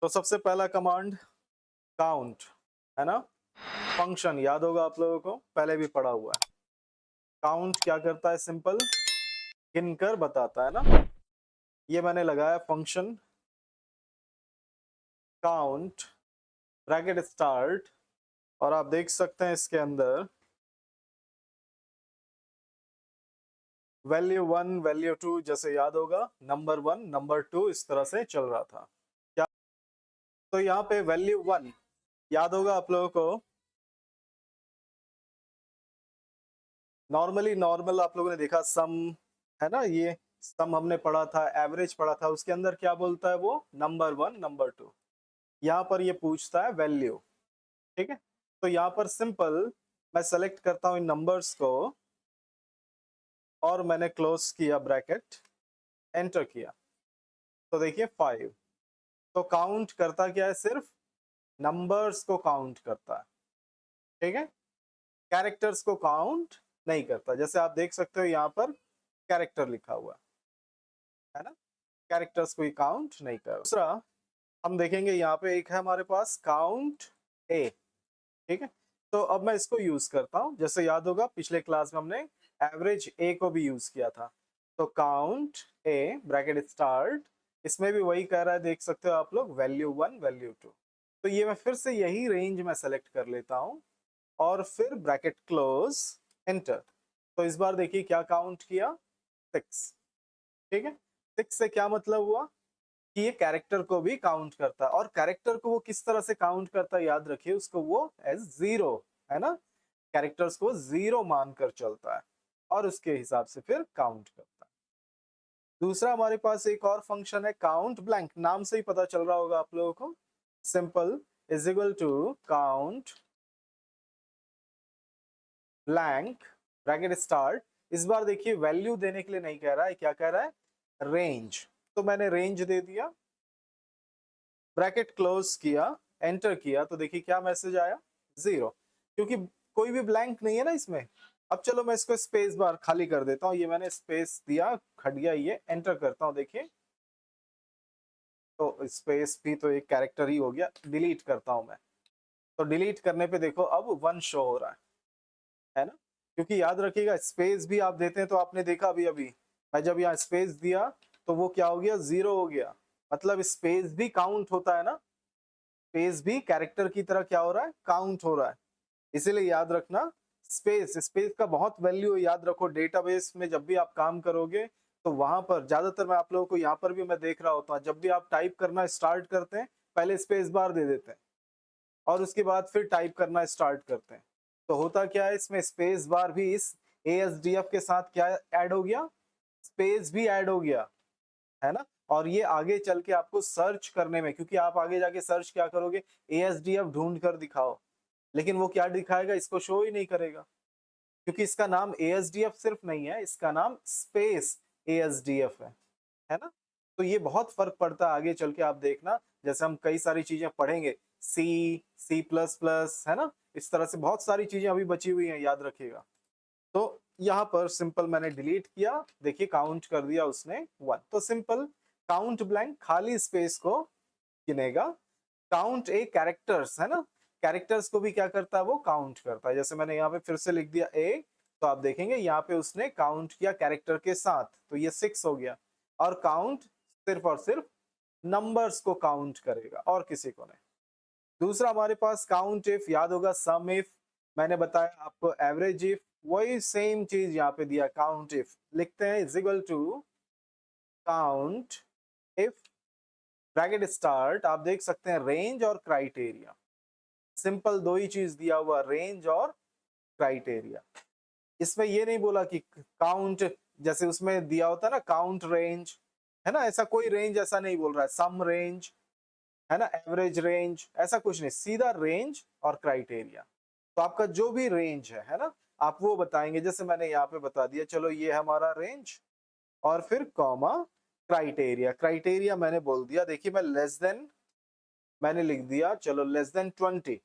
तो सबसे पहला कमांड काउंट है ना। फंक्शन याद होगा आप लोगों को, पहले भी पढ़ा हुआ है। काउंट क्या करता है? सिंपल गिनकर बताता है ना। ये मैंने लगाया फंक्शन काउंट ब्रैकेट स्टार्ट, और आप देख सकते हैं इसके अंदर वैल्यू 1 वैल्यू 2, जैसे याद होगा नंबर 1 नंबर 2 इस तरह से चल रहा था क्या। तो यहाँ पे वैल्यू 1 याद होगा आप लोगों को, नॉर्मल आप लोगों ने देखा सम है ना, ये सम हमने पढ़ा था, एवरेज पढ़ा था, उसके अंदर क्या बोलता है वो नंबर 1 नंबर 2। यहाँ पर ये पूछता है वैल्यू, ठीक है। तो यहाँ पर सिंपल मैं सेलेक्ट करता हूँ इन नंबर्स को, और मैंने क्लोज किया ब्रैकेट, एंटर किया, तो देखिए 5। तो काउंट करता क्या है? सिर्फ नंबर्स को काउंट करता है, ठीक है। कैरेक्टर्स को काउंट नहीं करता। जैसे आप देख सकते हो यहाँ पर कैरेक्टर लिखा हुआ है ना, कैरेक्टर्स को काउंट नहीं कर। दूसरा हम देखेंगे यहाँ पे एक है हमारे पास काउंट ए, ठीक है। तो अब मैं इसको यूज करता हूँ, जैसे याद होगा पिछले क्लास में हमने एवरेज ए को भी यूज किया था। तो काउंट ए ब्रैकेट स्टार्ट, इसमें भी वही कह रहा है, देख सकते हो आप लोग वैल्यू 1 वैल्यू 2। तो ये मैं फिर से यही रेंज में सेलेक्ट कर लेता हूँ, और फिर ब्रैकेट क्लोज, एंटर। तो इस बार देखिए क्या काउंट किया, 6, ठीक है। 6 से क्या मतलब हुआ कि ये कैरेक्टर को भी काउंट करता है, और कैरेक्टर को वो किस तरह से काउंट करता है याद रखिए, उसको वो एज जीरो, है ना, कैरेक्टर्स को जीरो मानकर चलता है, और उसके हिसाब से फिर काउंट करता है। दूसरा हमारे पास एक और फंक्शन है काउंट ब्लैंक, नाम से ही पता चल रहा होगा आप लोगों को। Simple is equal to count blank bracket start. इस बार देखिए वैल्यू देने के लिए नहीं कह रहा है, क्या कह रहा है? रेंज। तो मैंने रेंज दे दिया, ब्रैकेट क्लोज किया, एंटर किया, तो देखिए क्या मैसेज आया, 0, क्योंकि कोई भी ब्लैंक नहीं है ना इसमें। अब चलो मैं इसको स्पेस बार खाली कर देता हूँ, ये मैंने स्पेस दिया, हट गया, ये एंटर करता हूँ, देखिए तो स्पेस भी तो एक कैरेक्टर ही हो गया। डिलीट करता हूँ मैं, तो डिलीट करने पे देखो अब 1 शो हो रहा है ना। क्योंकि याद रखिएगा स्पेस भी आप देते हैं, तो आपने देखा अभी अभी मैं जब यहाँ स्पेस दिया तो वो क्या हो गया, 0 हो गया। मतलब स्पेस भी काउंट होता है ना, स्पेस भी कैरेक्टर की तरह क्या हो रहा है, काउंट हो रहा है। इसीलिए याद रखना स्पेस, स्पेस का बहुत वैल्यू है, याद रखो डेटाबेस में जब भी आप काम करोगे तो वहां पर ज्यादातर मैं आप लोगों को यहाँ पर भी मैं देख रहा होता हूँ, जब भी आप टाइप करना स्टार्ट करते हैं पहले स्पेस बार दे देते हैं, और उसके बाद फिर टाइप करना स्टार्ट करते हैं। तो होता क्या है इसमें, स्पेस बार भी इस ASDF के साथ क्या ऐड हो गया, स्पेस भी ऐड हो गया, है ना। और ये आगे चल के आपको सर्च करने में, क्योंकि आप आगे जाके सर्च क्या करोगे, ASDF ढूंढ कर दिखाओ, लेकिन वो क्या दिखाएगा, इसको शो ही नहीं करेगा, क्योंकि इसका नाम ASDF सिर्फ नहीं है, इसका नाम स्पेस ASDF है ना। तो ये बहुत फर्क पड़ता है आगे चल के, आप देखना जैसे हम कई सारी चीजें पढ़ेंगे, C++, है ना, इस तरह से बहुत सारी चीजें अभी बची हुई हैं, याद रखिएगा। तो यहाँ पर सिंपल मैंने डिलीट किया, देखिए काउंट कर दिया उसने 1। तो सिंपल काउंट ब्लैंक खाली स्पेस को गिनेगा। काउंट ए कैरेक्टर्स है ना, कैरेक्टर्स को भी क्या करता है, वो काउंट करता है। जैसे मैंने यहाँ पे फिर से लिख दिया ए, तो आप देखेंगे यहाँ पे उसने काउंट किया कैरेक्टर के साथ, तो ये 6 हो गया। और काउंट सिर्फ और सिर्फ नंबर्स को काउंट करेगा, और किसी को नहीं। दूसरा हमारे पास काउंट इफ, याद होगा सम इफ, मैंने बताया आपको एवरेज इफ, वही सेम चीज यहाँ पे दिया, काउंट इफ लिखते हैं is equal to count if bracket start, आप देख सकते हैं रेंज और क्राइटेरिया। सिंपल दो ही चीज दिया हुआ, रेंज और क्राइटेरिया। इसमें ये नहीं बोला कि काउंट, जैसे उसमें दिया होता है ना काउंट रेंज, है ना, ऐसा कोई रेंज ऐसा नहीं बोल रहा है, सम रेंज है ना, एवरेज रेंज, ऐसा कुछ नहीं, सीधा रेंज और क्राइटेरिया। तो आपका जो भी रेंज है ना, आप वो बताएंगे, जैसे मैंने यहाँ पे बता दिया, चलो ये है हमारा रेंज, और फिर कॉमा क्राइटेरिया। क्राइटेरिया मैंने बोल दिया, देखिए मैं लेस देन मैंने लिख दिया, चलो लेस देन 20,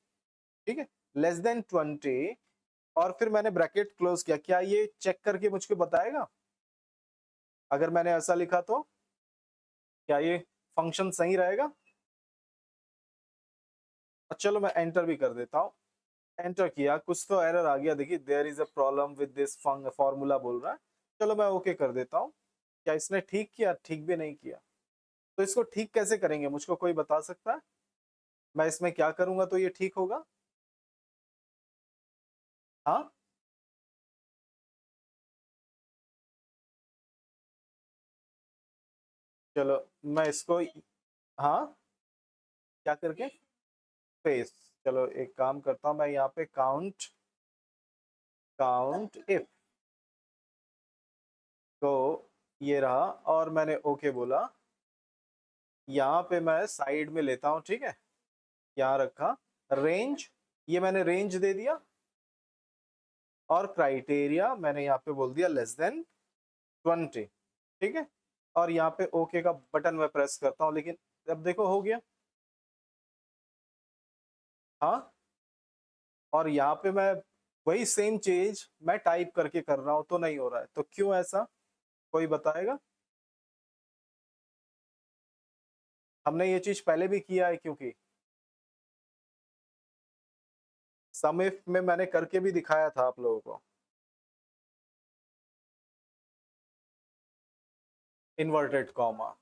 ठीक है, लेस देन 20, और फिर मैंने ब्रैकेट क्लोज किया। क्या ये चेक करके मुझको बताएगा अगर मैंने ऐसा लिखा तो क्या ये फंक्शन सही रहेगा? चलो मैं एंटर भी कर देता हूँ। एंटर किया, कुछ तो एरर आ गया, देखिए there is a problem with this formula बोल रहा है। चलो मैं ओके कर देता हूँ। क्या इसने ठीक किया? ठीक भी नहीं किया। तो इसको ठीक कैसे करेंगे, मुझको कोई बता सकता है? मैं इसमें क्या करूंगा तो ये ठीक होगा? हाँ, चलो मैं इसको, हाँ, क्या करके? स्पेस। चलो एक काम करता हूँ, मैं यहाँ पे काउंट, काउंट इफ, तो ये रहा, और मैंने ओके बोला। यहाँ पे मैं साइड में लेता हूँ, ठीक है, यहाँ रखा रेंज, ये मैंने रेंज दे दिया, और क्राइटेरिया मैंने यहाँ पे बोल दिया लेस देन 20, ठीक है। और यहाँ पे ओके का बटन मैं प्रेस करता हूँ, लेकिन अब देखो हो गया। हाँ, और यहाँ पे मैं वही सेम चीज मैं टाइप करके कर रहा हूँ तो नहीं हो रहा है, तो क्यों ऐसा? कोई बताएगा? हमने ये चीज पहले भी किया है, क्योंकि सम इफ में मैंने करके भी दिखाया था आप लोगों को। इन्वर्टेड कॉमा,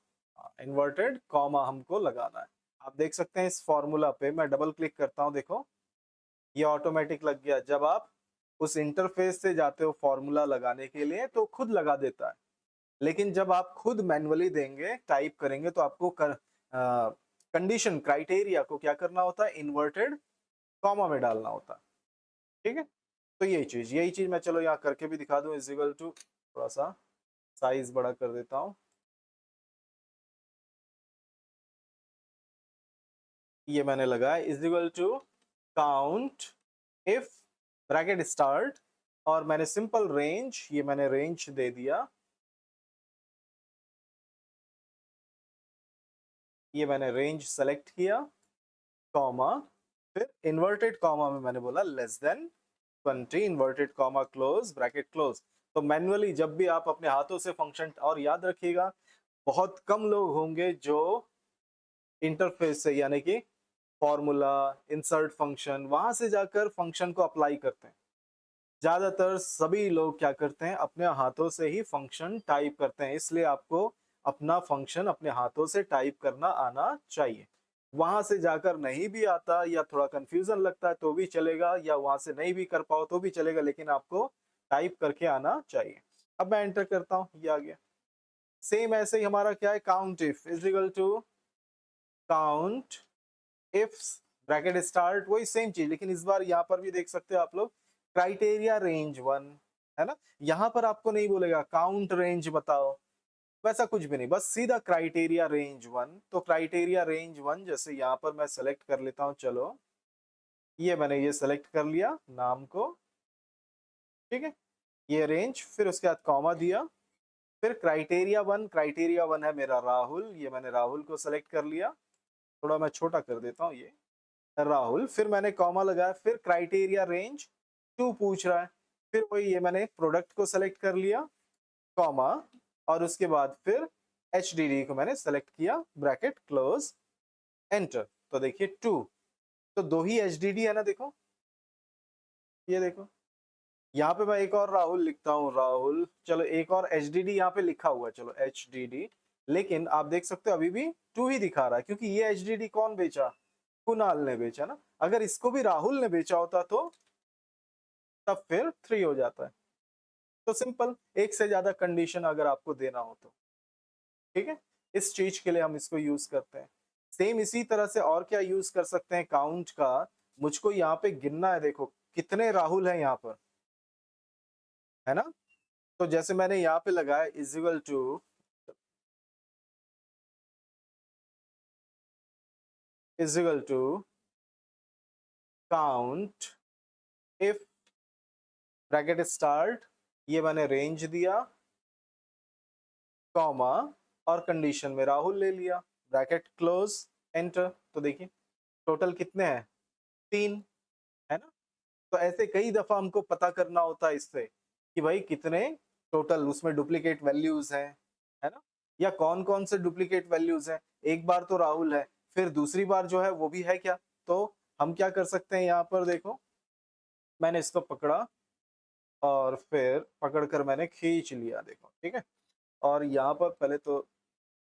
इन्वर्टेड कॉमा हमको लगाना है। आप देख सकते हैं इस फॉर्मूला पे मैं डबल क्लिक करता हूँ, देखो ये ऑटोमेटिक लग गया। जब आप उस इंटरफेस से जाते हो फॉर्मूला लगाने के लिए तो खुद लगा देता है, लेकिन जब आप खुद मैन्युअली देंगे, टाइप करेंगे, तो आपको कंडीशन क्राइटेरिया को क्या करना होता है? इन्वर्टेड कॉमा में डालना होता है, ठीक है। तो यही चीज मैं चलो यहाँ करके भी दिखा दूं। इज इक्वल टू, थोड़ा सा साइज बड़ा कर देता हूँ, ये मैंने लगाया is equal to count if bracket start, और मैंने सिंपल रेंज, ये मैंने रेंज दे दिया, ये मैंने रेंज सेलेक्ट किया, कॉमा, फिर इन्वर्टेड कॉमा में मैंने बोला less than 20, inverted comma close bracket close. तो मैन्युअली जब भी आप अपने हाथों से फंक्शन, और याद रखिएगा बहुत कम लोग होंगे जो इंटरफेस से, यानी कि फॉर्मूला, इंसर्ट फंक्शन, वहां से जाकर फंक्शन को अप्लाई करते हैं। ज्यादातर सभी लोग क्या करते हैं? अपने हाथों से ही फंक्शन टाइप करते हैं। इसलिए आपको अपना फंक्शन अपने हाथों से टाइप करना आना चाहिए। वहां से जाकर नहीं भी आता या थोड़ा कंफ्यूजन लगता है तो भी चलेगा, या वहां से नहीं भी कर पाओ तो भी चलेगा, लेकिन आपको टाइप करके आना चाहिए। अब मैं एंटर करता हूँ, ये आ गया। सेम ऐसे ही हमारा क्या है? Count if is equal to count if bracket start, वही सेम चीज, लेकिन इस बार यहाँ पर भी देख सकते हो आप लोग, क्राइटेरिया रेंज 1, है ना। यहाँ पर आपको नहीं बोलेगा काउंट रेंज बताओ, वैसा कुछ भी नहीं, बस सीधा क्राइटेरिया रेंज 1। तो क्राइटेरिया रेंज 1 जैसे यहाँ पर मैं सेलेक्ट कर लेता हूँ, चलो ये मैंने ये सेलेक्ट कर लिया नाम को, ठीक है, ये रेंज, फिर उसके बाद कॉमा दिया, फिर क्राइटेरिया 1, क्राइटेरिया 1 है मेरा राहुल, ये मैंने राहुल को सेलेक्ट कर लिया, थोड़ा मैं छोटा कर देता हूँ ये राहुल, फिर मैंने कॉमा लगाया, फिर क्राइटेरिया रेंज 2 पूछ रहा है, फिर वही ये मैंने प्रोडक्ट को सेलेक्ट कर लिया, कॉमा, और उसके बाद फिर HDD को मैंने सेलेक्ट किया, ब्रैकेट क्लोज, एंटर। तो देखिए 2, तो दो ही HDD है ना, देखो ये देखो। यहाँ पे मैं एक और राहुल लिखता हूँ, राहुल, चलो एक और HDD यहाँ पे लिखा हुआ है, चलो HDD, लेकिन आप देख सकते हो अभी भी 2 ही दिखा रहा है, क्योंकि ये HDD कौन बेचा? कुणाल ने बेचा ना। अगर इसको भी राहुल ने बेचा होता तो तब फिर 3 हो जाता है। तो सिंपल, एक से ज्यादा कंडीशन अगर आपको देना हो तो, ठीक है, इस चीज के लिए हम इसको यूज करते हैं। सेम इसी तरह से और क्या यूज कर सकते हैं काउंट का? मुझको यहाँ पे गिनना है, देखो कितने राहुल हैं यहाँ पर, है ना। तो जैसे मैंने यहाँ पे लगाया is equal to, is equal to count if bracket start, ये मैंने रेंज दिया, कॉमा, और कंडीशन में राहुल ले लिया, ब्रैकेट क्लोज, एंटर। तो देखिए टोटल कितने हैं? 3, है ना। तो ऐसे कई दफा हमको पता करना होता है इससे कि भाई कितने टोटल उसमें डुप्लीकेट वैल्यूज हैं, है ना, या कौन कौन से डुप्लीकेट वैल्यूज हैं। एक बार तो राहुल है, फिर दूसरी बार जो है वो भी है क्या, तो हम क्या कर सकते हैं यहाँ पर देखो, मैंने इसको पकड़ा और फिर पकड़कर मैंने खींच लिया देखो, ठीक है। और यहाँ पर पहले तो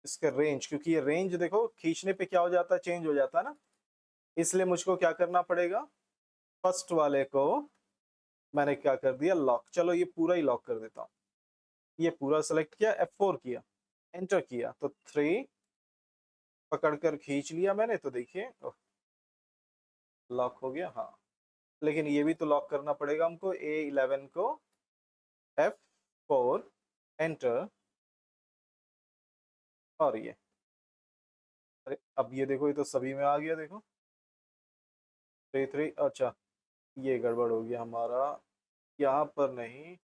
इसका रेंज, क्योंकि ये रेंज देखो खींचने पे क्या हो जाता है, चेंज हो जाता है ना, इसलिए मुझको क्या करना पड़ेगा, फर्स्ट वाले को मैंने क्या कर दिया, लॉक। चलो ये पूरा ही लॉक कर देता हूँ। ये पूरा सेलेक्ट किया, F4 किया, एंटर किया, तो 3 पकड़कर खींच लिया मैंने, तो देखिए लॉक हो गया। हाँ, लेकिन ये भी तो लॉक करना पड़ेगा हमको, A11 को F4 एंटर, और ये, अरे अब ये देखो, ये तो सभी में आ गया देखो, 3 अच्छा ये गड़बड़ हो गया हमारा, यहाँ पर नहीं,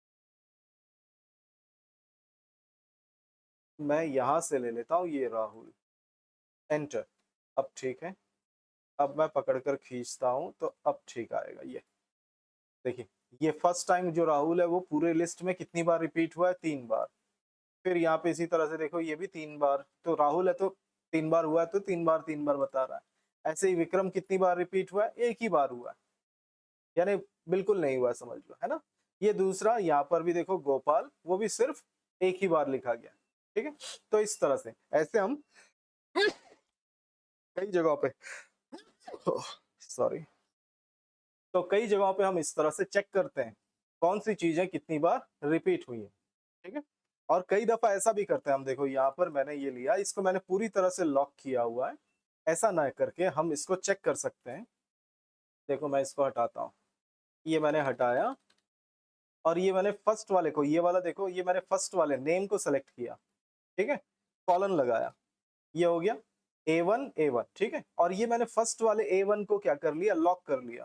मैं यहाँ से ले लेता हूँ ये राहुल, एंटर। अब ठीक है, अब मैं पकड़कर खींचता हूँ तो अब ठीक आएगा। ये देखिए, ये फर्स्ट टाइम जो राहुल है वो पूरे लिस्ट में कितनी बार रिपीट हुआ है, 3 बार। फिर यहाँ पे इसी तरह से देखो, ये भी 3 बार, तो राहुल है तो 3 बार हुआ है, तो 3 बार बता रहा है। ऐसे ही विक्रम कितनी बार रिपीट हुआ है, एक ही बार हुआ है, यानी बिल्कुल नहीं हुआ, समझ लो, है ना। ये दूसरा, यहाँ पर भी देखो गोपाल, वो भी सिर्फ एक ही बार लिखा गया, ठीक है। तो इस तरह से ऐसे हम कई जगहों पे, सॉरी, तो कई जगहों पे हम इस तरह से चेक करते हैं कौन सी चीजें कितनी बार रिपीट हुई है, ठीक है। और कई दफा ऐसा भी करते हैं हम, देखो यहाँ पर मैंने ये लिया, इसको मैंने पूरी तरह से लॉक किया हुआ है, ऐसा ना करके हम इसको चेक कर सकते हैं। देखो मैं इसको हटाता हूँ, ये मैंने हटाया, और ये मैंने फर्स्ट वाले को, ये वाला देखो, ये मैंने फर्स्ट वाले नेम को सेलेक्ट किया, ठीक है, कॉलन लगाया, ये हो गया A1, ठीक है। और ये मैंने फर्स्ट वाले A1 को क्या कर लिया, लॉक कर लिया,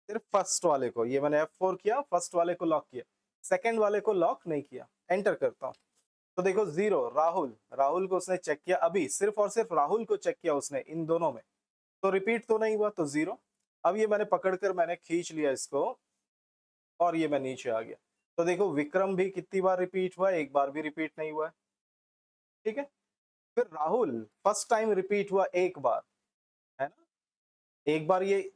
सिर्फ फर्स्ट वाले को, ये मैंने F4 किया, फर्स्ट वाले को लॉक किया, सेकंड वाले को लॉक नहीं किया। एंटर करता हूँ, तो देखो 0 राहुल, राहुल को उसने चेक किया, अभी सिर्फ और सिर्फ राहुल को चेक किया उसने इन दोनों में, तो रिपीट तो नहीं हुआ, तो 0। अब ये मैंने पकड़कर मैंने खींच लिया इसको, और ये मैं नीचे आ गया, तो देखो विक्रम भी कितनी बार रिपीट हुआ है, एक बार भी रिपीट नहीं हुआ है, ठीक है। फिर राहुल फर्स्ट टाइम रिपीट हुआ एक बार, है ना, एक बार, ये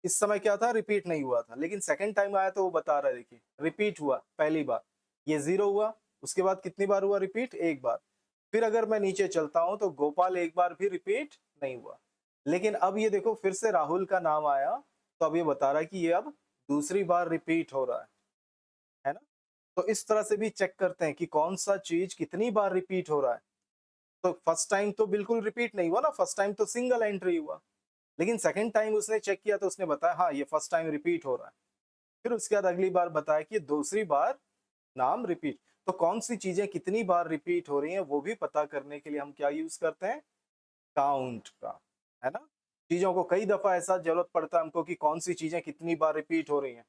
इस समय क्या था, रिपीट नहीं हुआ था, लेकिन सेकंड टाइम आया तो वो बता रहा है, देखिए रिपीट हुआ पहली बार, ये 0 हुआ, उसके बाद कितनी बार हुआ रिपीट, एक बार। फिर अगर मैं नीचे चलता हूं तो गोपाल एक बार भी रिपीट नहीं हुआ, लेकिन अब ये देखो फिर से राहुल का नाम आया, तो अब ये बता रहा है कि ये अब दूसरी बार रिपीट हो रहा है ना। तो इस तरह से भी चेक करते हैं कि कौन सा चीज कितनी बार रिपीट हो रहा है। तो फर्स्ट टाइम तो बिल्कुल रिपीट नहीं हुआ ना, फर्स्ट टाइम तो सिंगल एंट्री हुआ, लेकिन सेकंड टाइम उसने चेक किया तो उसने बताया हाँ ये फर्स्ट टाइम रिपीट हो रहा है। फिर उसके बाद अगली बार बताया कि दूसरी बार नाम रिपीट। तो कौन सी चीजें कितनी बार रिपीट हो रही हैं वो भी पता करने के लिए हम क्या यूज करते हैं, काउंट का, है ना। चीजों को कई दफा ऐसा जरूरत पड़ता है हमको कि कौन सी चीजें कितनी बार रिपीट हो रही हैं,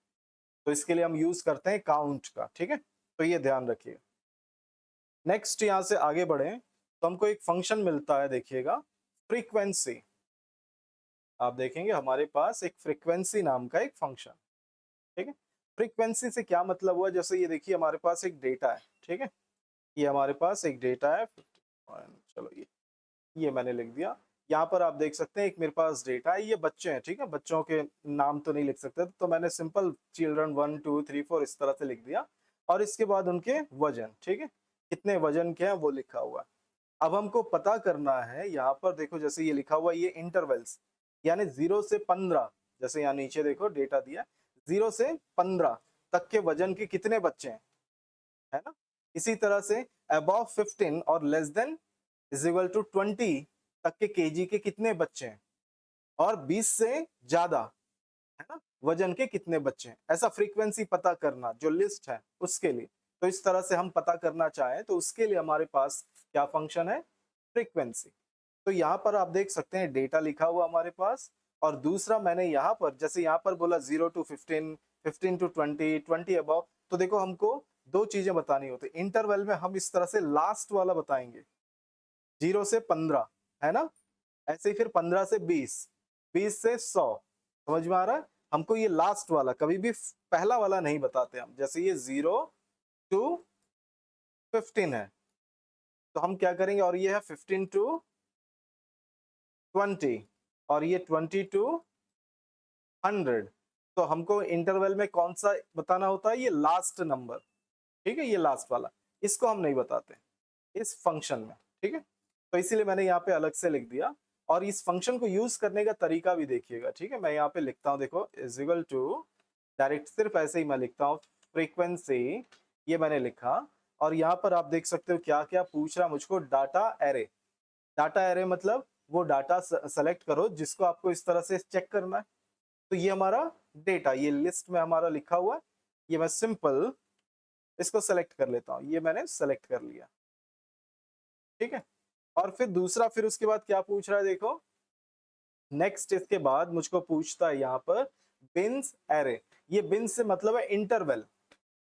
तो इसके लिए हम यूज करते हैं काउंट का, ठीक है। तो ये ध्यान रखिए। नेक्स्ट यहाँ से आगे बढ़े तो हमको एक फंक्शन मिलता है, देखिएगा, फ्रीक्वेंसी। आप देखेंगे हमारे पास एक फ्रीक्वेंसी नाम का एक फंक्शन, ठीक है। फ्रीक्वेंसी से क्या मतलब हुआ, जैसे ये देखिए हमारे पास एक डेटा है, ठीक है, ये हमारे पास एक डेटा है, चलो ये मैंने लिख दिया। यहाँ पर आप देख सकते हैं एक मेरे पास डेटा है, ये बच्चे हैं, ठीक है, बच्चों के नाम तो नहीं लिख सकते, तो मैंने सिंपल चिल्ड्रन 1 2 3 4 इस तरह से लिख दिया, और इसके बाद उनके वजन, ठीक है, कितने वजन के हैं वो लिखा हुआ है। अब हमको पता करना है, यहाँ पर देखो जैसे ये लिखा हुआ है, ये इंटरवल्स, यानी 0 से 15, जैसे यहाँ नीचे देखो डेटा दिया, 0 से 15 तक के वजन के कितने बच्चे हैं, है ना। इसी तरह से अबव 15 और less than is equal to 20 तक के केजी के कितने बच्चे हैं, और 20 से ज्यादा, है ना, वजन के कितने बच्चे हैं, ऐसा फ्रीक्वेंसी पता करना जो लिस्ट है उसके लिए। तो इस तरह से हम पता करना चाहें तो उसके लिए हमारे पास क्या फंक्शन है, फ्रीक्वेंसी। तो यहाँ पर आप देख सकते हैं डेटा लिखा हुआ हमारे पास, और दूसरा मैंने यहाँ पर, जैसे यहाँ पर बोला 0 to 15, 15 to 20, 20 अबव, तो देखो हमको दो चीजें बतानी होती, इंटरवल में हम इस तरह से लास्ट वाला बताएंगे, 0 से 15, है ना, ऐसे ही फिर 15 से 20, 20 से 100, समझ में आ रहा है। हमको ये लास्ट वाला, कभी भी पहला वाला नहीं बताते हम, जैसे ये 0 to 15 है तो हम क्या करेंगे, और ये है 15 to 20, और ये 20 to 100, तो हमको इंटरवल में कौन सा बताना होता है, ये लास्ट नंबर, ठीक है, ये लास्ट वाला, इसको हम नहीं बताते इस फंक्शन में, ठीक है। तो इसीलिए मैंने यहाँ पे अलग से लिख दिया। और इस फंक्शन को यूज करने का तरीका भी देखिएगा, ठीक है। मैं यहाँ पे लिखता हूँ, देखो इज इक्वल टू, डायरेक्ट सिर्फ ऐसे ही मैं लिखता हूँ, फ्रीक्वेंसी, ये मैंने लिखा। और यहाँ पर आप देख सकते हो क्या क्या पूछ रहा मुझको, डाटा एरे। डाटा एरे मतलब वो डाटा सेलेक्ट करो जिसको आपको इस तरह से चेक करना है। तो ये हमारा डेटा, ये लिस्ट में हमारा लिखा हुआ है, ये मैं सिंपल इसको सेलेक्ट कर लेता हूँ, ये मैंने सेलेक्ट कर लिया, ठीक है। और फिर दूसरा, फिर उसके बाद क्या पूछ रहा है, देखो नेक्स्ट इसके बाद मुझको पूछता है यहाँ पर बिन्स एरे। ये बिन्स से मतलब है इंटरवल,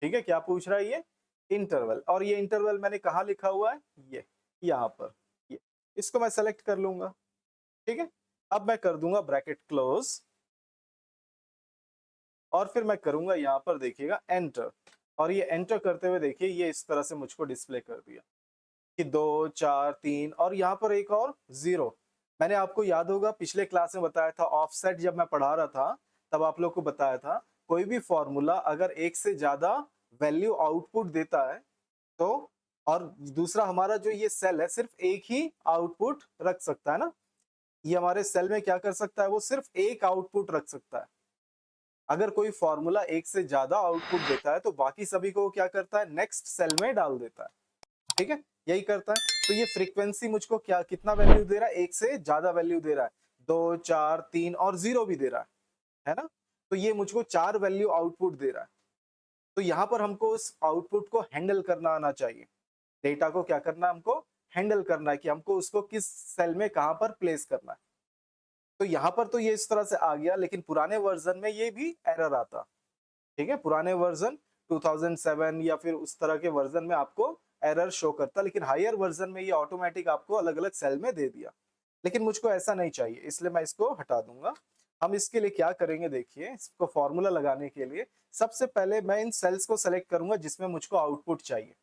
ठीक है। क्या पूछ रहा है, ये इंटरवल। और ये इंटरवल मैंने कहा लिखा हुआ है, ये यहाँ पर, ये इसको मैं सेलेक्ट कर लूंगा, ठीक है। अब मैं कर दूंगा ब्रैकेट क्लोज, और फिर मैं करूंगा यहाँ पर देखिएगा एंटर। और ये एंटर करते हुए देखिए ये इस तरह से मुझको डिस्प्ले कर दिया कि 2 4 3, और यहाँ पर एक और 0। मैंने आपको याद होगा पिछले क्लास में बताया था, ऑफसेट जब मैं पढ़ा रहा था तब आप लोग को बताया था, कोई भी फॉर्मूला अगर एक से ज्यादा वैल्यू आउटपुट देता है तो, और दूसरा हमारा जो ये सेल है सिर्फ एक ही आउटपुट रख सकता है ना, ये हमारे सेल में क्या कर सकता है, वो सिर्फ एक आउटपुट रख सकता है। अगर कोई फॉर्मूला एक से ज्यादा आउटपुट देता है तो बाकी सभी को क्या करता है, नेक्स्ट सेल में डाल देता है, ठीक है, यही करता है। तो ये फ्रीक्वेंसी मुझको क्या कितना वैल्यू दे रहा है, एक से ज्यादा वैल्यू दे रहा है, 2 4 3 और 0 भी दे रहा है ना। तो ये मुझको 4 वैल्यू आउटपुट दे रहा है। तो यहाँ पर हमको उस आउटपुट को हैंडल करना आना चाहिए, डेटा को क्या करना है, हमको हैंडल करना है कि हमको उसको किस सेल में कहां पर प्लेस करना है। तो यहाँ पर तो ये इस तरह से आ गया, लेकिन पुराने वर्जन में ये भी एरर आता, ठीक है। पुराने वर्जन 2007 या फिर उस तरह के वर्जन में आपको एरर शो करता, लेकिन हायर वर्जन में ये ऑटोमेटिक आपको अलग अलग सेल में दे दिया। लेकिन मुझको ऐसा नहीं चाहिए, इसलिए मैं इसको हटा दूंगा। हम इसके लिए क्या करेंगे, देखिए इसको फॉर्मूला लगाने के लिए सबसे पहले मैं इन सेल्स को सेलेक्ट करूंगा जिसमें मुझको आउटपुट चाहिए,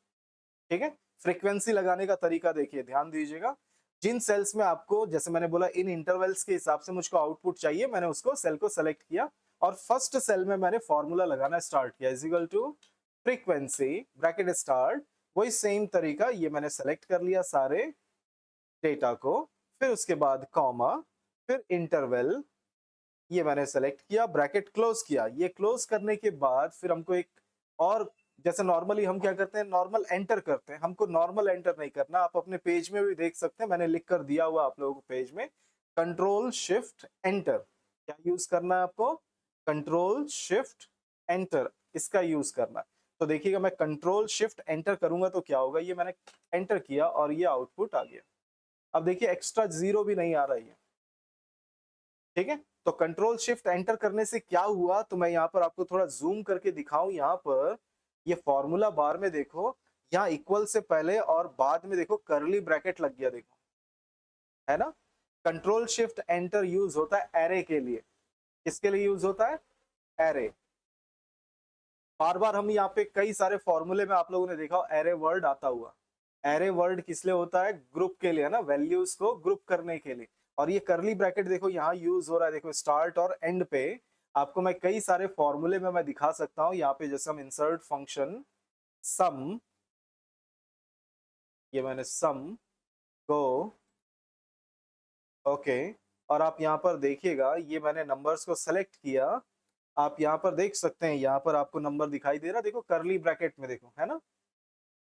ठीक है। फ्रीक्वेंसी लगाने का तरीका देखिए, ध्यान दीजिएगा। जिन सेल्स में आपको, जैसे मैंने बोला इन इंटरवल्स के हिसाब से मुझको आउटपुट चाहिए, मैंने उसको सेल को सेलेक्ट किया और फर्स्ट सेल में मैंने फॉर्मूला लगाना स्टार्ट किया, is equal to frequency bracket start. वही सेम तरीका, ये मैंने सेलेक्ट कर लिया सारे डेटा को, फिर उसके बाद कॉमा, फिर इंटरवल, ये मैंने सेलेक्ट किया, ब्रैकेट क्लोज किया। ये क्लोज करने के बाद फिर हमको एक और, जैसे नॉर्मली हम क्या करते हैं, नॉर्मल एंटर करते हैं, हमको नॉर्मल एंटर नहीं करना। आप अपने पेज में भी देख सकते हैं, मैंने लिख कर दिया हुआ आप लोगों को पेज में, कंट्रोल शिफ्ट एंटर। क्या यूज करना है आपको, कंट्रोल शिफ्ट एंटर, इसका यूज करना है। तो देखिएगा मैं कंट्रोल शिफ्ट एंटर करूंगा तो क्या होगा, ये मैंने एंटर किया और ये आउटपुट आ गया। अब देखिए एक्स्ट्रा 0 भी नहीं आ रहा है, ठीक है। तो कंट्रोल शिफ्ट एंटर करने से क्या हुआ, तो मैं यहाँ पर आपको थोड़ा जूम करके दिखाऊं। यहाँ पर ये फॉर्मूला बार में देखो, यहाँ इक्वल से पहले और बाद में देखो करली ब्रैकेट लग गया, देखो, है ना। कंट्रोल शिफ्ट एंटर यूज होता है एरे के लिए। किसके लिए यूज होता है, एरे। बार बार हम यहाँ पे कई सारे फॉर्मूले में आप लोगों ने देखा एरे वर्ड आता हुआ। एरे वर्ड किस लिए होता है, ग्रुप के लिए ना, वैल्यूज को ग्रुप करने के लिए। और ये करली ब्रैकेट देखो यहाँ यूज हो रहा है, देखो स्टार्ट और एंड पे। आपको मैं कई सारे फॉर्मूले में मैं दिखा सकता हूँ यहाँ पे, जैसे हम इंसर्ट फंक्शन सम, ये मैंने सम गो, ओके। और आप यहाँ पर देखिएगा, ये मैंने नंबर्स को सेलेक्ट किया, आप यहाँ पर देख सकते हैं, यहाँ पर आपको नंबर दिखाई दे रहा, देखो करली ब्रैकेट में, देखो, है ना।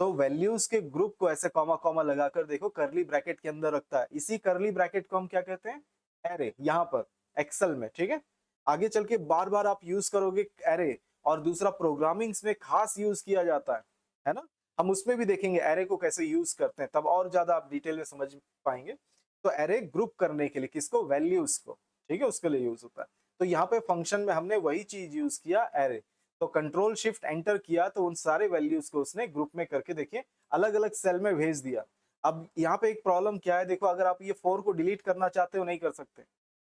तो वैल्यूज के ग्रुप को ऐसे कॉमा कॉमा लगाकर देखो करली ब्रैकेट के अंदर रखता है। इसी करली ब्रैकेट को हम क्या कहते हैं, एरे, यहाँ पर एक्सेल में, ठीक है। आगे चल के बार बार आप यूज करोगे एरे। और दूसरा प्रोग्रामिंग्स में खास यूज किया जाता है ना। हम उसमें भी देखेंगे एरे को कैसे यूज करते हैं, तब और ज्यादा आप डिटेल में समझ पाएंगे। तो एरे ग्रुप करने के लिए, किसको, वैल्यूज को, ठीक है, उसके लिए यूज होता है। तो यहाँ पे फंक्शन में हमने वही चीज यूज किया, एरे। तो कंट्रोल शिफ्ट एंटर किया तो उन सारे वैल्यूज को उसने ग्रुप में करके देखिए अलग अलग सेल में भेज दिया। अब यहाँ पे एक प्रॉब्लम क्या है, देखो अगर आप ये 4 को डिलीट करना चाहते हो, नहीं कर सकते।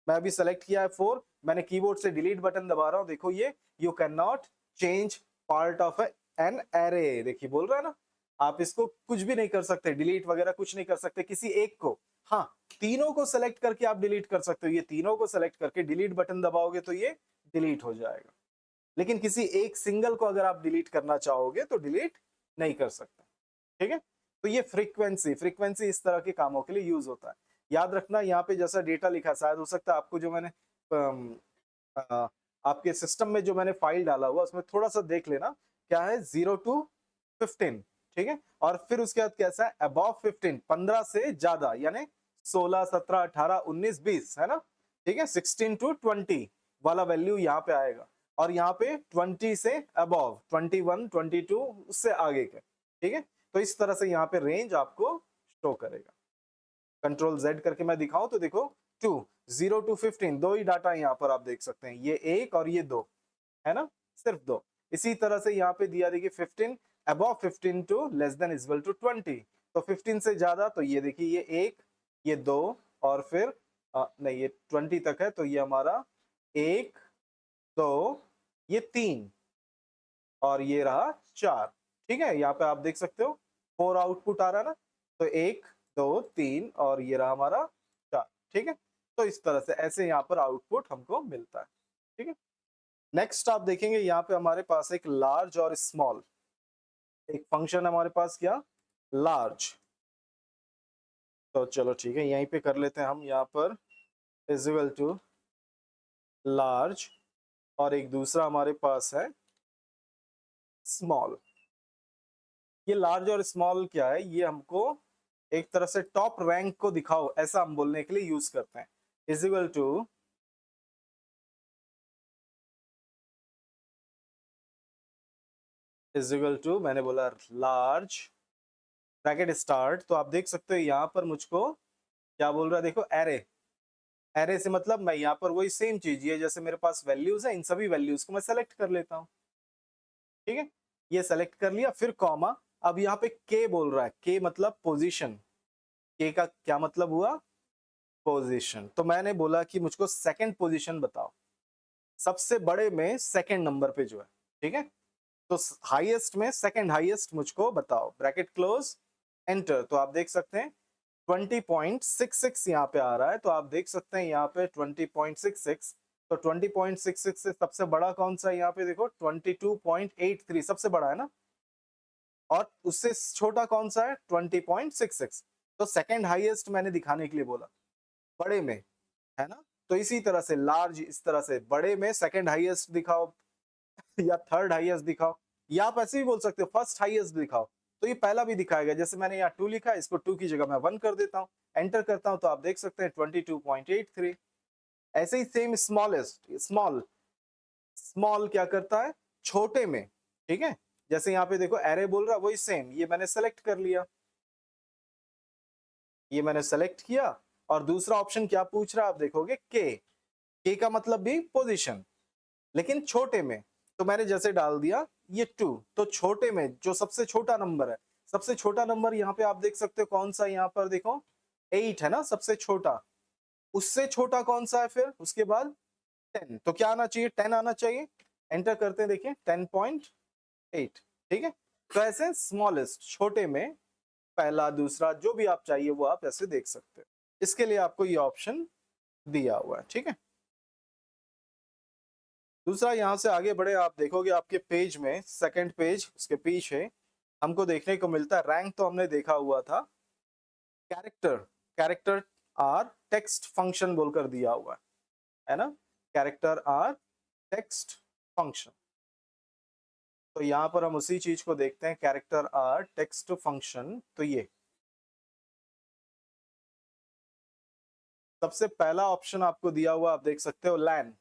मैं अभी सेलेक्ट किया है 4, मैंने कीबोर्ड से डिलीट बटन दबा रहा हूँ, देखो ये you can not change part of an array, देखिए बोल रहा है ना। आप इसको कुछ भी नहीं कर सकते, डिलीट वगैरह कुछ नहीं कर सकते किसी एक को। हाँ, तीनों को सेलेक्ट करके आप डिलीट कर सकते हो। ये तीनों को सेलेक्ट करके डिलीट बटन दबाओगे तो ये डिलीट हो जाएगा। लेकिन किसी एक सिंगल को अगर आप डिलीट करना चाहोगे तो डिलीट नहीं कर सकते। ठीक है, तो ये फ्रीक्वेंसी इस तरह के कामों के लिए यूज होता है। याद रखना यहाँ पे जैसा डेटा लिखा, शायद हो सकता है आपको जो मैंने आपके सिस्टम में जो मैंने फाइल डाला हुआ उसमें थोड़ा सा देख लेना, क्या है 0 to 15। ठीक है, और फिर उसके बाद कैसा है अबव 15, 15 से ज्यादा, यानी 16, 17, 18, 19, 20, है ना। ठीक है, 16 to 20 वाला वैल्यू यहाँ पे आएगा, और यहाँ पे 20 से अबव 21, 22 उससे आगे के। ठीक है, तो इस तरह से यहाँ पे रेंज आपको शो करेगा। कंट्रोल जेड करके मैं दिखाऊं तो देखो 2, 0 to 15 दो ही डाटा यहाँ पर आप देख सकते हैं, ये एक और ये दो, है ना, सिर्फ दो। इसी तरह से यहाँ पे दिया देखिए 15 above 15 to less than equal to 20, तो 15 से ज्यादा तो ये देखिए ये एक, ये दो, और फिर नहीं ये 20 तक है तो ये हमारा एक, दो, ये तीन, और ये रहा चार। ठीक है, यहाँ पे आप देख सकते हो 4 आउटपुट आ रहा है ना, तो एक, दो, तीन, और ये रहा हमारा चार। ठीक है, तो इस तरह से ऐसे यहाँ पर आउटपुट हमको मिलता है। ठीक है, नेक्स्ट आप देखेंगे यहाँ पे हमारे पास एक लार्ज और स्मॉल एक फंक्शन हमारे पास, क्या लार्ज। तो चलो ठीक है, यहीं पे कर लेते हैं हम, यहाँ पर इज इक्वल टू लार्ज, और एक दूसरा हमारे पास है स्मॉल। ये लार्ज और स्मॉल क्या है, ये हमको एक तरह से टॉप रैंक को दिखाओ ऐसा हम बोलने के लिए यूज करते हैं। इज इक्वल टू मैंने बोला लार्ज ब्रैकेट स्टार्ट, तो आप देख सकते हो यहाँ पर मुझको क्या बोल रहा है, देखो एरे। एरे से मतलब मैं यहाँ पर वही सेम चीज, ये जैसे मेरे पास वैल्यूज है, इन सभी वैल्यूज को मैं सेलेक्ट कर लेता हूँ। ठीक है, ये सेलेक्ट कर लिया, फिर कॉमा। अब यहाँ पे के बोल रहा है, के मतलब पोजीशन, के का क्या मतलब हुआ, पोजीशन। तो मैंने बोला कि मुझको सेकंड पोजीशन बताओ, सबसे बड़े में सेकंड नंबर पे जो है। ठीक है, तो हाईएस्ट में सेकंड हाईएस्ट मुझको बताओ, ब्रैकेट क्लोज, एंटर। तो आप देख सकते हैं 20.66 यहाँ पे आ रहा है, तो आप देख सकते हैं यहाँ पे 20.66, तो 20.66 से सबसे बड़ा कौन सा है यहाँ पे देखो 22.83 सबसे बड़ा है ना, और उससे छोटा कौन सा है 20.66। तो सेकंड हाईएस्ट मैंने दिखाने के लिए बोला बड़े में, है ना। तो इसी तरह से लार्ज, इस तरह से बड़े में सेकंड हाईएस्ट दिखाओ या थर्ड हाईएस्ट दिखाओ, या आप ऐसे भी बोल सकते हो फर्स्ट हाईएस्ट दिखाओ। तो ये पहला भी दिखाएगा, जैसे मैंने यहाँ 2 लिखा है, इसको 2 की जगह मैं 1 कर देता हूँ, एंटर करता हूँ, तो आप देख सकते हैं 22.83। ऐसे ही सेम स्मॉलेस्ट, स्मॉल, स्मॉल क्या करता है छोटे में। ठीक है, जैसे यहाँ पे देखो एरे बोल रहा है, वही सेम, ये मैंने सेलेक्ट कर लिया, ये मैंने सेलेक्ट किया, और दूसरा ऑप्शन क्या पूछ रहा है आप देखोगे के का मतलब भी पोजीशन, लेकिन छोटे में। तो मैंने जैसे डाल दिया ये 2, तो छोटे में जो सबसे छोटा नंबर है, सबसे छोटा नंबर यहाँ पे आप देख सकते हो कौन सा, यहाँ पर देखो 8 है ना सबसे छोटा, उससे छोटा कौन सा है फिर उसके बाद 10, तो क्या आना चाहिए 10 आना चाहिए। एंटर करते हैं, देखिए 10.8। ठीक है, तो ऐसे स्मॉलेस्ट छोटे में पहला दूसरा जो भी आप चाहिए वो आप ऐसे देख सकते हो, इसके लिए आपको ये ऑप्शन दिया हुआ है। ठीक है, दूसरा यहाँ से आगे बढ़े, आप देखोगे आपके पेज में सेकंड पेज उसके पीछे हमको देखने को मिलता है, रैंक तो हमने देखा हुआ था, character, character or text function बोलकर दिया हुआ है ना, कैरेक्टर आर टेक्स्ट फंक्शन। तो यहाँ पर हम उसी चीज को देखते हैं, कैरेक्टर आर टेक्स्ट फंक्शन। तो ये सबसे पहला ऑप्शन आपको दिया हुआ, आप देख सकते हो लैन,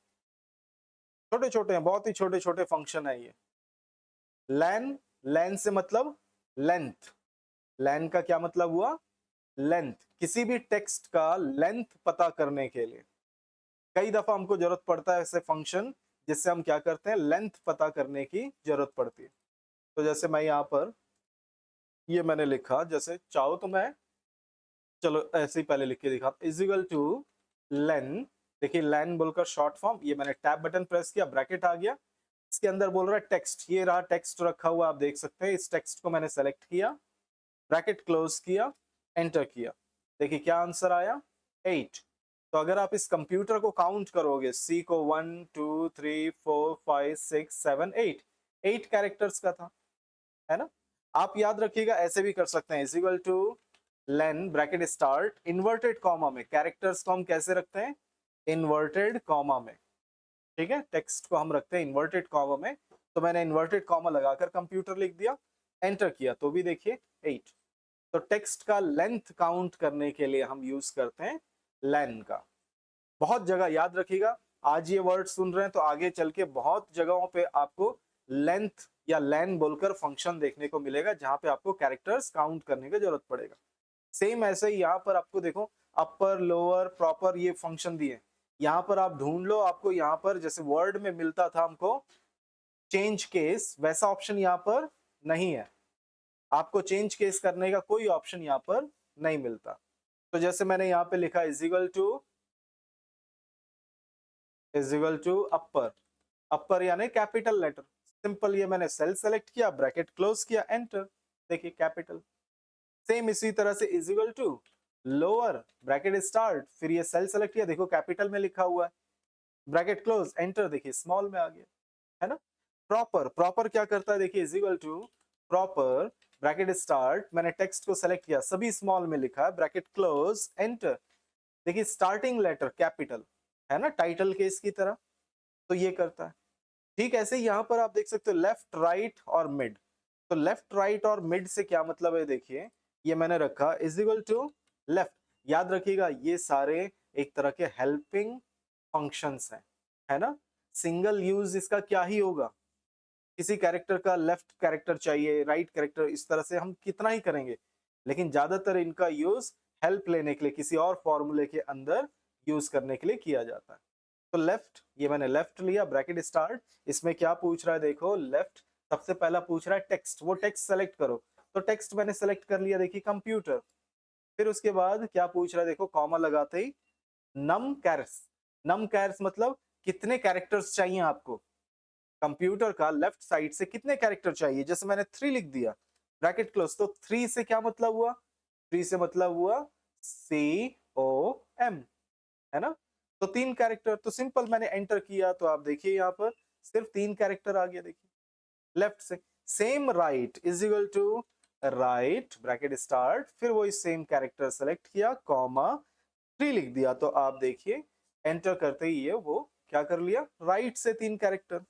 छोटे छोटे हैं, बहुत ही छोटे छोटे फंक्शन है ये। लैन, लैन से मतलब लेंथ, लैन का क्या मतलब हुआ लेंथ, किसी भी टेक्स्ट का लेंथ पता करने के लिए कई दफा हमको जरूरत पड़ता है ऐसे फंक्शन जिससे हम क्या करते हैं लेंथ पता करने की जरूरत पड़ती है। तो जैसे मैं यहाँ पर ये मैंने लिखा, जैसे चाहो तो मैं चलो ऐसे ही पहले लिख के दिखा, इज इक्वल टू लेन। देखिए लेन बोलकर शॉर्ट फॉर्म, ये मैंने टैब बटन प्रेस किया, ब्रैकेट आ गया, इसके अंदर बोल रहा है टेक्स्ट, ये रहा टेक्स्ट रखा हुआ आप देख सकते हैं, इस टेक्स्ट को मैंने सेलेक्ट किया, ब्रैकेट क्लोज किया, एंटर किया, देखिए क्या आंसर आया 8। तो अगर आप इस कंप्यूटर को काउंट करोगे, सी को 1 2 3 4 5 6 7 8, 8 कैरेक्टर्स का था, है ना। आप याद रखिएगा, ऐसे भी कर सकते हैं, is equal two lane bracket start inverted comma में, कैरेक्टर्स को हम कैसे रखते हैं, इन्वर्टेड कॉमा में, ठीक है। टेक्स्ट को हम रखते हैं इन्वर्टेड कॉमा में, तो मैंने इन्वर्टेड कॉमा लगाकर कंप्यूटर लिख दिया, एंटर किया तो भी देखिए 8। तो टेक्स्ट का लेंथ काउंट करने के लिए हम यूज करते हैं लेन का। बहुत जगह याद रखिएगा, आज ये वर्ड सुन रहे हैं तो आगे चल के बहुत जगहों पे आपको लेंथ या लेन बोलकर फंक्शन देखने को मिलेगा, जहां पे आपको कैरेक्टर्स काउंट करने की जरूरत पड़ेगा। सेम ऐसे ही यहाँ पर आपको देखो, अपर लोअर प्रॉपर ये फंक्शन दिए, यहाँ पर आप ढूंढ लो, आपको यहाँ पर जैसे वर्ड में मिलता था हमको चेंज केस, वैसा ऑप्शन यहाँ पर नहीं है। आपको चेंज केस करने का कोई ऑप्शन यहाँ पर नहीं मिलता। तो जैसे मैंने यहाँ पे लिखा is equal to upper, upper यानी कैपिटल लेटर, सिंपल, ये मैंने सेल सेलेक्ट किया, ब्रैकेट क्लोज किया, एंटर, देखिए कैपिटल। सेम इसी तरह से is equal to lower bracket start, फिर ये सेल सेलेक्ट किया, देखो कैपिटल में लिखा हुआ है, ब्रैकेट क्लोज, एंटर, देखिए स्मॉल में आ गया, है ना। प्रॉपर, प्रॉपर क्या करता है, देखिए is equal to proper bracket start, मैंने टेक्स्ट को सेलेक्ट किया, सभी स्मॉल में लिखा है, ब्रैकेट क्लोज, एंटर, देखिए स्टार्टिंग लेटर कैपिटल, है ना, टाइटल केस की तरह, तो ये करता है। ठीक ऐसे यहाँ पर आप देख सकते हो लेफ्ट राइट और मिड, तो लेफ्ट राइट और मिड से क्या मतलब है, देखिए ये मैंने रखा इज इक्वल टू लेफ्ट, याद रखिएगा ये सारे एक तरह के हेल्पिंग फंक्शंस हैं, है ना। सिंगल यूज इसका क्या ही होगा, किसी कैरेक्टर का लेफ्ट कैरेक्टर चाहिए, राइट कैरेक्टर, इस तरह से हम कितना ही करेंगे, लेकिन ज्यादातर इनका यूज हेल्प लेने के लिए किसी और फॉर्मूले के अंदर यूज करने के लिए किया जाता है। तो लेफ्ट, ये मैंने लेफ्ट लिया, ब्रैकेट स्टार्ट, इसमें क्या पूछ रहा है, देखो लेफ्ट, सबसे पहला पूछ रहा है टेक्स्ट, वो टेक्स्ट सेलेक्ट करो, तो टेक्स्ट मैंने सेलेक्ट कर लिया, देखिए कंप्यूटर। फिर उसके बाद क्या पूछ रहा है, देखो कॉमा लगाते ही नम कैरेक्टर्स, नम कैरेक्टर्स मतलब कितने कैरेक्टर्स चाहिए आपको, कंप्यूटर का लेफ्ट साइड से कितने कैरेक्टर चाहिए, जैसे मैंने 3 लिख दिया, ब्रैकेट क्लोज, तो 3 से क्या मतलब हुआ, 3 से मतलब हुआ COM, है ना। तो 3 कैरेक्टर, तो सिंपल मैंने एंटर किया, तो आप देखिए यहाँ पर सिर्फ 3 कैरेक्टर आ गया, देखिए लेफ्ट से। Same right is equal to right bracket start, फिर वही सेम कैरेक्टर सेलेक्ट किया, कॉमा 3 लिख दिया, तो आप देखिए एंटर करते ही ये वो क्या कर लिया, राइट से 3 कैरेक्टर,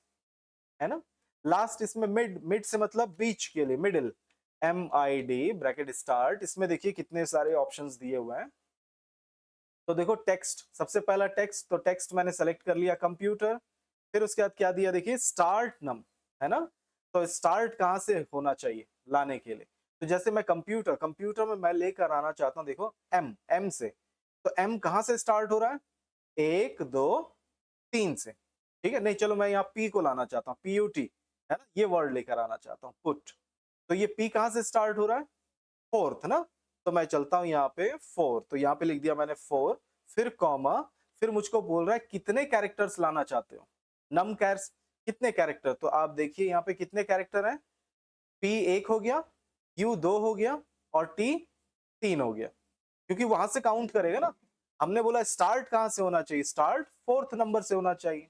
है ना। लास्ट इसमें मिड, मिड से मतलब बीच के लिए, मिडिल, MID ब्रैकेट स्टार्ट, इसमें देखिए कितने सारे ऑप्शंस दिए हुए हैं। तो देखो टेक्स्ट, सबसे पहला टेक्स्ट, तो टेक्स्ट मैंने सेलेक्ट कर लिया कंप्यूटर, फिर उसके बाद क्या दिया, देखिए स्टार्ट नम, है ना। तो स्टार्ट कहाँ से होना चाहिए लाने के लिए, तो जैसे मैं कंप्यूटर, कंप्यूटर में मैं लेकर आना चाहता हूँ, देखो M से, तो M कहाँ से स्टार्ट हो रहा है, 1 2 3 से, ठीक है। नहीं चलो मैं यहाँ P को लाना चाहता हूँ, PUT, है ना, ये वर्ड लेकर आना चाहता हूँ, पुट, तो ये P कहाँ से स्टार्ट हो रहा है, फोर्थ ना, तो मैं चलता हूं यहाँ पे 4, तो यहाँ पे लिख दिया मैंने 4, फिर कॉमा, फिर मुझको बोल रहा है कितने कैरेक्टर्स लाना चाहते हो, नम कैरेक्टर्स, कितने कैरेक्टर, तो आप देखिए यहाँ पे कितने कैरेक्टर हैं, P 1 हो गया, Q 2 हो गया, और T 3 हो गया, क्योंकि वहां से काउंट करेगा ना। हमने बोला स्टार्ट कहां से होना चाहिए, स्टार्ट फोर्थ नंबर से होना चाहिए,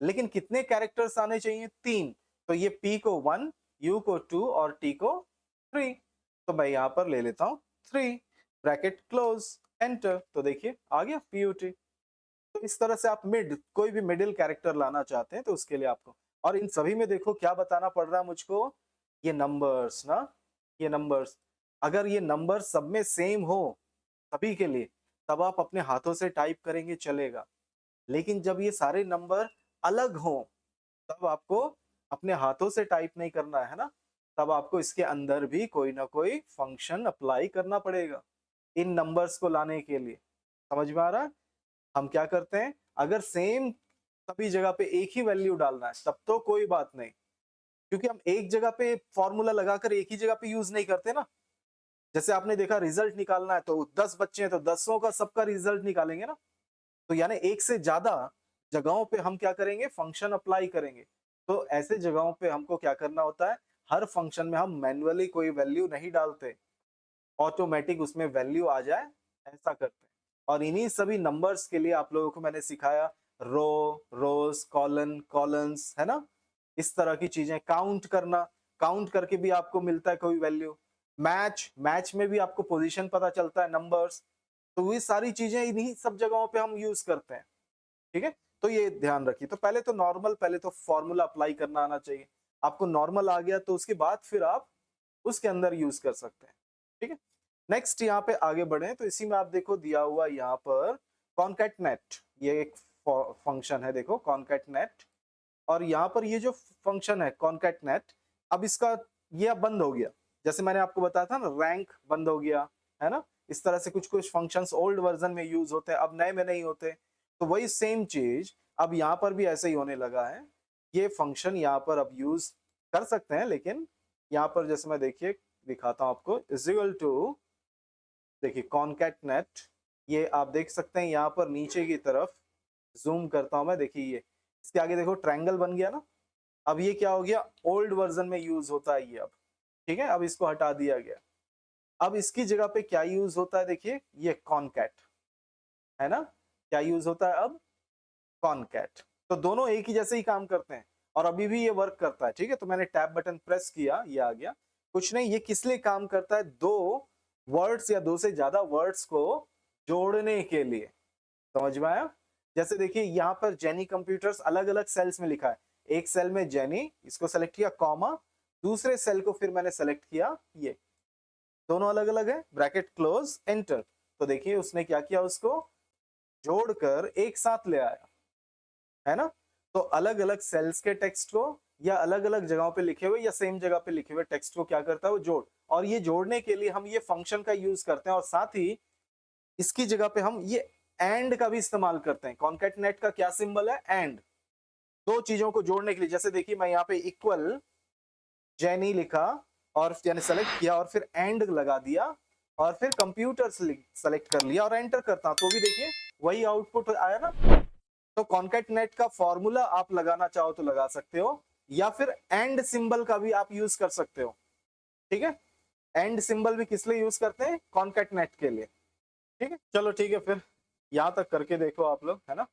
लेकिन कितने कैरेक्टर्स आने चाहिए, 3, तो ये P को 1, U को 2 और T को 3, तो मैं यहां पर ले लेता हूं 3, ब्रैकेट क्लोज, एंटर, तो देखिए आ गया PUT। तो इस तरह से आप मिड, कोई भी मिडिल कैरेक्टर लाना चाहते हैं तो उसके लिए आपको, और इन सभी में देखो क्या बताना पड़ रहा है मुझको, ये नंबर्स ना, ये नंबर्स, अगर ये नंबर सब में सेम हो सभी के लिए, तब आप अपने हाथों से टाइप करेंगे चलेगा, लेकिन जब ये सारे नंबर अलग हो, तब आपको अपने हाथों से टाइप नहीं करना है ना, तब आपको इसके अंदर भी कोई ना कोई फंक्शन अप्लाई करना पड़ेगा इन नंबर्स को लाने के लिए। समझ में आ रहा है, हम क्या करते हैं, अगर सेम सभी जगह पे एक ही वैल्यू डालना है तब तो कोई बात नहीं, क्योंकि हम एक जगह पे फॉर्मूला लगाकर एक ही जगह पे यूज नहीं करते ना। जैसे आपने देखा रिजल्ट निकालना है तो 10 बच्चे हैं तो 10 का सबका रिजल्ट निकालेंगे ना, तो यानी एक से ज्यादा जगहों पे हम क्या करेंगे, फंक्शन अप्लाई करेंगे। तो ऐसे जगहों पे हमको क्या करना होता है, हर फंक्शन में हम मैन्युअली कोई वैल्यू नहीं डालते, ऑटोमेटिक उसमें वैल्यू आ जाए, ऐसा करते हैं। और इन्हीं सभी नंबर्स के लिए आप लोगों को मैंने सिखाया रो, रोज, कॉलन, कॉलम्स, है ना, इस तरह की चीजें, काउंट करना, काउंट करके भी आपको मिलता है कोई वैल्यू, मैच, मैच में भी आपको पोजीशन पता चलता है, नंबर्स। तो ये सारी चीजें इन्हीं सब जगहों पे हम यूज करते हैं, ठीक है। तो ये ध्यान रखिए। तो पहले तो नॉर्मल, पहले तो फॉर्मूला अप्लाई करना आना चाहिए आपको। नॉर्मल आ गया तो उसके बाद फिर आप उसके अंदर यूज कर सकते हैं, ठीक है। नेक्स्ट यहाँ पे आगे बढ़े तो इसी में आप देखो दिया हुआ यहाँ पर कॉनकैटनेट, ये एक फंक्शन है, देखो कॉनकैटनेट। और यहाँ पर ये जो फंक्शन है कॉनकैटनेट, अब इसका ये अब बंद हो गया। जैसे मैंने आपको बताया था ना, रैंक बंद हो गया, है ना। इस तरह से कुछ कुछ फंक्शंस ओल्ड वर्जन में यूज होते हैं, अब नए में नहीं होते। तो वही सेम चीज अब यहाँ पर भी ऐसे ही होने लगा है। ये फंक्शन यहाँ पर अब यूज कर सकते हैं, लेकिन यहाँ पर जैसे मैं देखिए दिखाता हूँ आपको, इज इक्वल टू, देखिए कॉनकैटनेट, ये आप देख सकते हैं यहाँ पर नीचे की तरफ जूम करता हूं मैं, देखिए ये इसके आगे देखो ट्रायंगल बन गया ना। अब ये क्या हो गया, ओल्ड वर्जन में यूज होता है ये अब, ठीक है। अब इसको हटा दिया गया। अब इसकी जगह पे क्या यूज होता है, देखिए ये कॉनकैट, है ना, क्या यूज होता है अब, कॉनकैट। तो दोनों एक ही जैसे ही काम करते हैं और अभी भी ये वर्क करता है, ठीक है। तो मैंने टैब बटन प्रेस किया, ये आ गया। कुछ नहीं, ये किस लिए काम करता है, दो वर्ड्स या दो से ज्यादा वर्ड्स को जोड़ने के लिए, समझ में आया। जैसे देखिए यहाँ पर जेनी कंप्यूटर्स अलग अलग सेल्स में लिखा है, एक सेल में जेनी, इसको सेलेक्ट किया, कॉमा, दूसरे सेल को फिर मैंने सेलेक्ट किया, ये दोनों अलग अलग है, ब्रैकेट क्लोज, एंटर। तो देखिए उसने क्या किया, उसको जोड़कर एक साथ ले आया, है ना। तो अलग अलग सेल्स के टेक्स्ट को या अलग अलग जगहों पे लिखे हुए या सेम जगह पे लिखे हुए टेक्स्ट को क्या करता है, वो जोड़। और ये जोड़ने के लिए हम ये फंक्शन का यूज करते हैं, और साथ ही इसकी जगह पे हम ये एंड का भी इस्तेमाल करते हैं। कॉनकैटनेट का क्या सिंबल है, एंड, दो चीजों को जोड़ने के लिए। जैसे देखिए मैं यहाँ पे इक्वल जेनी लिखा और यानी सेलेक्ट किया और फिर एंड लगा दिया और फिर कंप्यूटर सेलेक्ट कर लिया और एंटर करता, तो भी देखिए वही आउटपुट आया ना। तो कॉनकैटनेट का फॉर्मूला आप लगाना चाहो तो लगा सकते हो, या फिर एंड सिंबल का भी आप यूज कर सकते हो, ठीक है। एंड सिंबल भी किस लिए यूज करते हैं, कॉनकैटनेट के लिए, ठीक है। चलो ठीक है, फिर यहां तक करके देखो आप लोग, है ना।